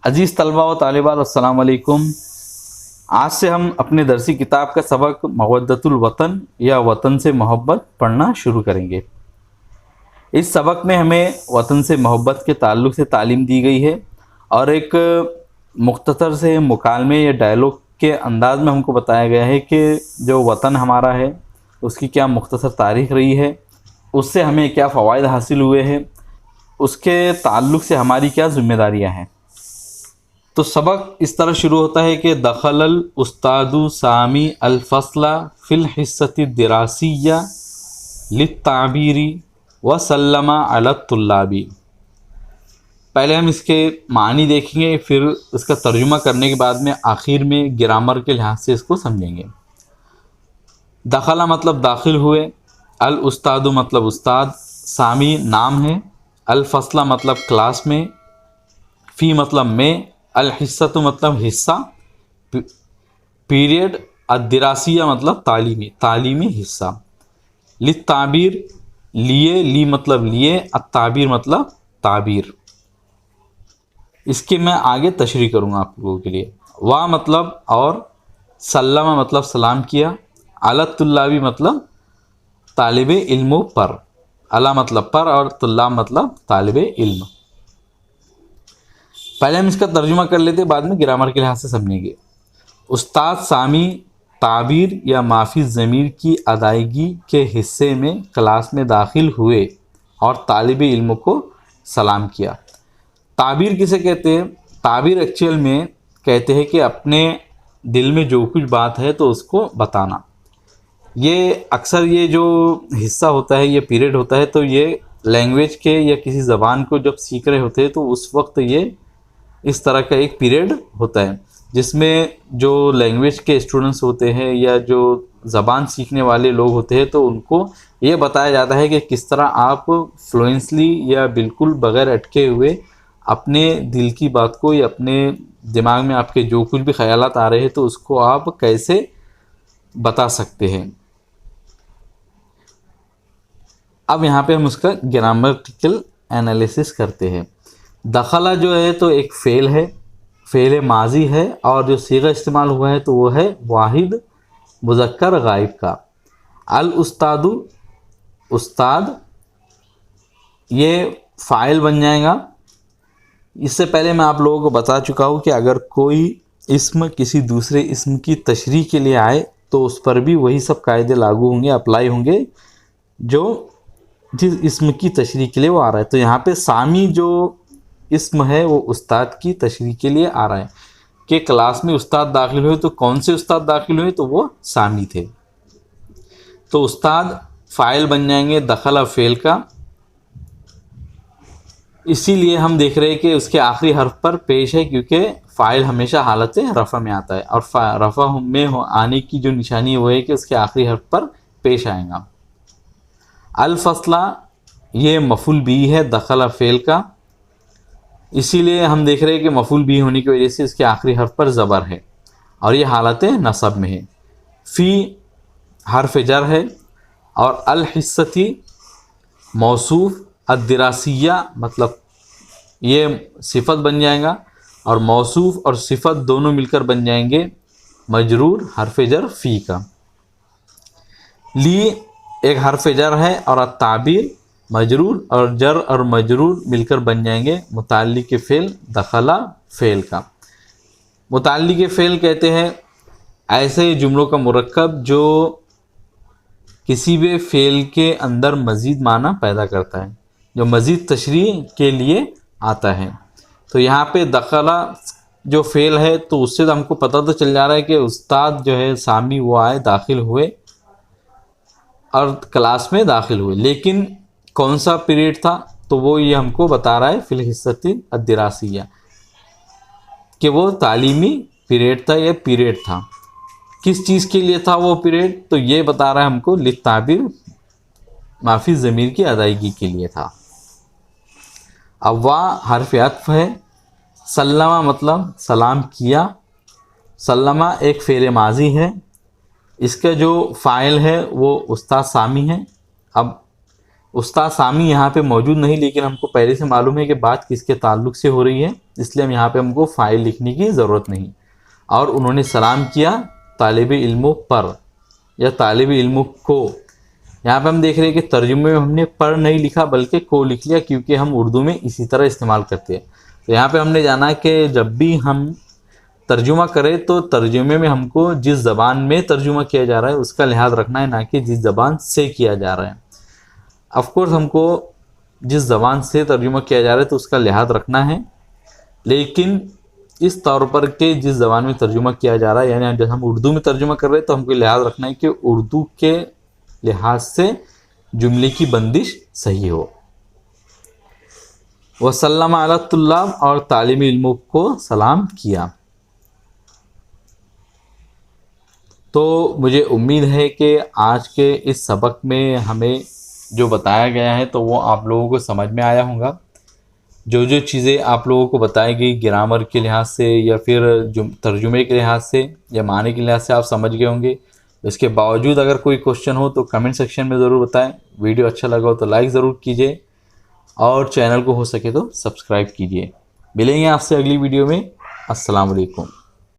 अजीज़ तलबा व तालिबात अस्सलाम वालेकुम। आज से हम अपने दरसी किताब का सबक मवद्दतुल वतन या वतन से मोहब्बत पढ़ना शुरू करेंगे। इस सबक में हमें वतन से मोहब्बत के ताल्लुक़ से तालीम दी गई है और एक मुख्तसर से मुकालमे या डायलॉग के अंदाज़ में हमको बताया गया है कि जो वतन हमारा है उसकी क्या मुख्तसर तारीख़ रही है, उससे हमें क्या फ़वाइद हासिल हुए हैं, उसके ताल्लुक़ से हमारी क्या ज़िम्मेदारियाँ हैं। तो सबक इस तरह शुरू होता है कि दखलल उस्तादु सामी अल फसला फ़िल हिस्सति दिरासिया लित्ताबीरी व सल्लमा अला तुल्लाबी। पहले हम इसके मानी देखेंगे, फिर इसका तर्जुमा करने के बाद में आखिर में ग्रामर के लिहाज से इसको समझेंगे। दखला मतलब दाखिल हुए, अल उस्तादु मतलब उस्ताद, सामी नाम है, अल फसला मतलब क्लास में, फ़ी मतलब में, अल हिस्सतु मतलब हिस्सा, पीरियड, अद्दिरासिया मतलब तालीमी हिस्सा, लित्ताबीर लिए, ली मतलब लिए, अत्ताबीर मतलब ताबीर। इसके मैं आगे तशरीह करूँगा आप लोगों के लिए। वाह मतलब और, सल्लमा मतलब सलाम किया, अला तुल्लाबी मतलब तालिब इल्मों पर, अला मतलब पर और तुल्लाब मतलब तालिब इल्म। पहले हम इसका तर्जुमा कर लेते, बाद में ग्रामर के लिहाज से समझेंगे। उस्ताद सामी ताबीर या माफी ज़मीर की अदायगी के हिस्से में क्लास में दाखिल हुए और तालिब इल्म को सलाम किया। ताबीर किसे कहते हैं? ताबीर एक्चुअल में कहते हैं कि अपने दिल में जो कुछ बात है तो उसको बताना। ये अक्सर ये जो हिस्सा होता है, ये पीरियड होता है, तो ये लैंग्वेज के या किसी ज़बान को जब सीख रहे होते हैं तो उस वक्त ये इस तरह का एक पीरियड होता है जिसमें जो लैंग्वेज के स्टूडेंट्स होते हैं या जो ज़बान सीखने वाले लोग होते हैं तो उनको ये बताया जाता है कि किस तरह आप फ्लुएंसली या बिल्कुल बग़ैर अटके हुए अपने दिल की बात को या अपने दिमाग में आपके जो कुछ भी ख्यालात आ रहे हैं तो उसको आप कैसे बता सकते हैं। अब यहाँ पे हम उसका ग्रामेटिकल एनालिसिस करते हैं। दखला जो है तो एक फ़ेल है, फ़ेल माजी है और जो सीगा इस्तेमाल हुआ है तो वो है वाहिद मुज़क्कर गायब का। अल उस्तादु उस्ताद, ये फ़ाइल बन जाएगा। इससे पहले मैं आप लोगों को बता चुका हूँ कि अगर कोई इस्म किसी दूसरे इस्म की तशरीह के लिए आए तो उस पर भी वही सब कायदे लागू होंगे, अप्लाई होंगे जो जिस इस्म की तशरीह के लिए वो आ रहा है। तो यहाँ पे सामी जो इस्म है वो उस्ताद की तशरीह के लिए आ रहा है कि क्लास में उस्ताद दाखिल हुए, तो कौन से उस्ताद दाखिल हुए? तो वो सामी थे। तो उस्ताद फ़ाइल बन जाएंगे दखला फ़ेल का। इसीलिए हम देख रहे हैं कि उसके आखिरी हर्फ पर पेश है क्योंकि फ़ाइल हमेशा हालत रफ़ा में आता है और रफ़ा में आने की जो निशानी है वो है कि उसके आखिरी हर्फ पर पेश आएगा। अल फसला ये मफूल बी है दखला फ़ेल का, इसीलिए हम देख रहे हैं कि मफूल बी होने की वजह से इसके आखिरी हर्फ पर ज़बर है और ये हालत नसब में है। फ़ी हर्फ जर है और अल हिस्सती मौसूफ़, अद्दिरासिया मतलब ये सिफत बन जाएगा और मौसूफ़ और सिफत दोनों मिलकर बन जाएंगे मजरूर हर्फ जर फ़ी का। ली एक हर्फ जर है और ताबीर मजरूर और जर और मजरूर मिलकर बन जाएंगे मुताल्लिक़ फ़ेल दखला फ़ेल का। मुताल्लिक़ फ़ेल कहते हैं ऐसे जुमलों का मुरक्कब जो किसी भी फ़ेल के अंदर मज़ीद माना पैदा करता है, जो मज़ीद तशरीह के लिए आता है। तो यहाँ पे दखला जो फ़ेल है तो उससे तो हमको पता तो चल जा रहा है कि उस्ताद जो है सामी वो आए, दाखिल हुए और क्लास में दाखिल हुए, लेकिन कौन सा पीरियड था तो वो ये हमको बता रहा है फ़िल हिस्सती अद्दिरासिया कि वो तालीमी पीरियड था, ये पीरियड था। किस चीज़ के लिए था वो पीरियड? तो ये बता रहा है हमको लित्ताबीर माफी ज़मीर की अदायगी के लिए था। अब वाह हर्फ अत्फ़ है, सल्लमा मतलब सलाम किया। सल्लमा एक फ़ेल माजी है, इसका जो फ़ाइल है वो उस्ताद सामी है। अब उस्ताद सामी यहाँ पे मौजूद नहीं, लेकिन हमको पहले से मालूम है कि बात किसके ताल्लुक से हो रही है, इसलिए हम यहाँ पे हमको फ़ाइल लिखने की ज़रूरत नहीं। और उन्होंने सलाम किया तालिब इल्मों पर या तालिब इल्मों को। यहाँ पे हम देख रहे हैं कि तर्जुमे में हमने पर नहीं लिखा बल्कि को लिख लिया, क्योंकि हम उर्दू में इसी तरह इस्तेमाल करते हैं। तो यहाँ पे हमने जाना कि जब भी हम तर्जुमा करें तो तर्जुमे में हमको जिस ज़बान में तर्जुमा किया जा रहा है उसका लिहाज रखना है, ना कि जिस ज़बान से किया जा रहा है। ऑफ कोर्स हमको जिस ज़बान से तर्जुमा किया जा रहा है तो उसका लिहाज रखना है, लेकिन इस तौर पर कि जिस ज़बान में तर्जुमा किया जा रहा है, यानी जब हम उर्दू में तर्जुमा कर रहे हैं तो हमको लिहाज रखना है कि उर्दू के लिहाज से जुमले की बंदिश सही हो। वसल्लम अला तुल्लाब, और तालिम इल्मों को सलाम किया। तो मुझे उम्मीद है कि आज के इस सबक में हमें जो बताया गया है तो वो आप लोगों को समझ में आया होगा। जो जो चीज़ें आप लोगों को बताई गई ग्रामर के लिहाज से या फिर तर्जुमे के लिहाज से या माने के लिहाज से आप समझ गए होंगे। इसके बावजूद अगर कोई क्वेश्चन हो तो कमेंट सेक्शन में ज़रूर बताएं। वीडियो अच्छा लगा हो तो लाइक ज़रूर कीजिए और चैनल को हो सके तो सब्सक्राइब कीजिए। मिलेंगे आपसे अगली वीडियो में। अस्सलाम वालेकुम।